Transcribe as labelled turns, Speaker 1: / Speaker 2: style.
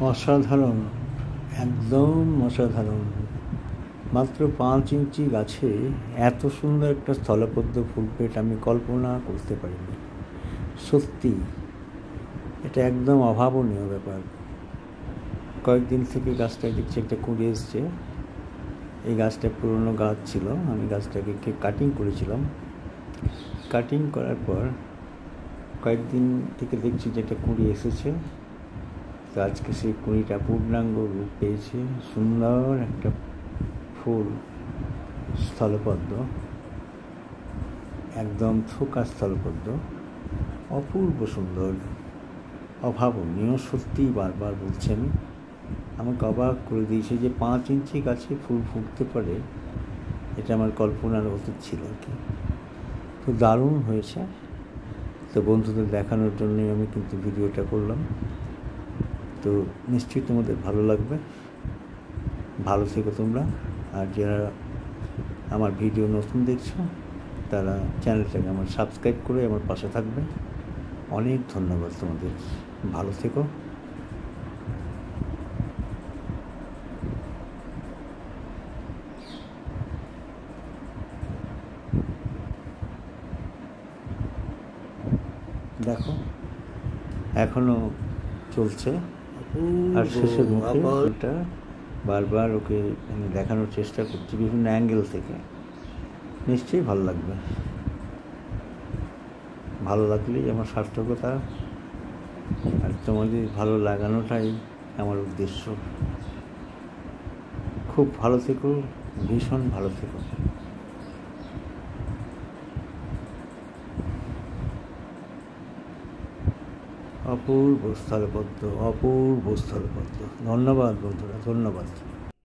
Speaker 1: অসাধারণ, একদম অসাধারণ। মাত্র 5 ইঞ্চি গাছে এত সুন্দর একটা স্থলপদ্ম ফুল পেট আমি কল্পনা করতে পারিনি। সত্যি এটা একদম অভাবনীয় ব্যাপার। কয়েকদিন থেকে গাছটায় দেখছি একটা কুঁড়ি এসছে। এই গাছটা পুরনো গাছ ছিল, আমি গাছটাকে কাটিং করেছিলাম। কাটিং করার পর কয়েকদিন থেকে দেখছি যে একটা কুঁড়ি এসেছে। তো আজকে সেই কুঁড়িটা পূর্ণাঙ্গ রূপ পেয়েছে, সুন্দর একটা ফুল স্থলপদ্ম, একদম থোকা স্থলপদ্ম, অপূর্ব সুন্দর, অভাবনীয়। সত্যিই বারবার বলছি আমি, আমাকে অবাক করে দিয়েছে যে 5 ইঞ্চি গাছে ফুল ফুটতে পারে, এটা আমার কল্পনার অতীত ছিল আর কি। তো দারুণ হয়েছে। তো বন্ধুদের দেখানোর জন্যই আমি কিন্তু ভিডিওটা করলাম। তো নিশ্চয়ই তোমাদের ভালো লাগবে। ভালো থেকো তোমরা। আর যারা আমার ভিডিও নতুন দেখছো তারা চ্যানেলটাকে আমার সাবস্ক্রাইব করে আমার পাশে থাকবে। অনেক ধন্যবাদ তোমাদের। ভালো থেকো। দেখো এখনো চলছে, আর শেষের মুখে ফুলটা বারবার ওকে আমি দেখানোর চেষ্টা করছি বিভিন্ন অ্যাঙ্গেল থেকে। নিশ্চয়ই ভালো লাগবে। ভালো লাগলেই আমার সার্থকতা, আর তোমাদের ভালো লাগানোটাই আমার উদ্দেশ্য। খুব ভালো থেকো, ভীষণ ভালো থেকো। অপূর্ব স্থলপদ্ম, অপূর্ব স্থলপদ্ম। ধন্যবাদ বন্ধুরা, ধন্যবাদ।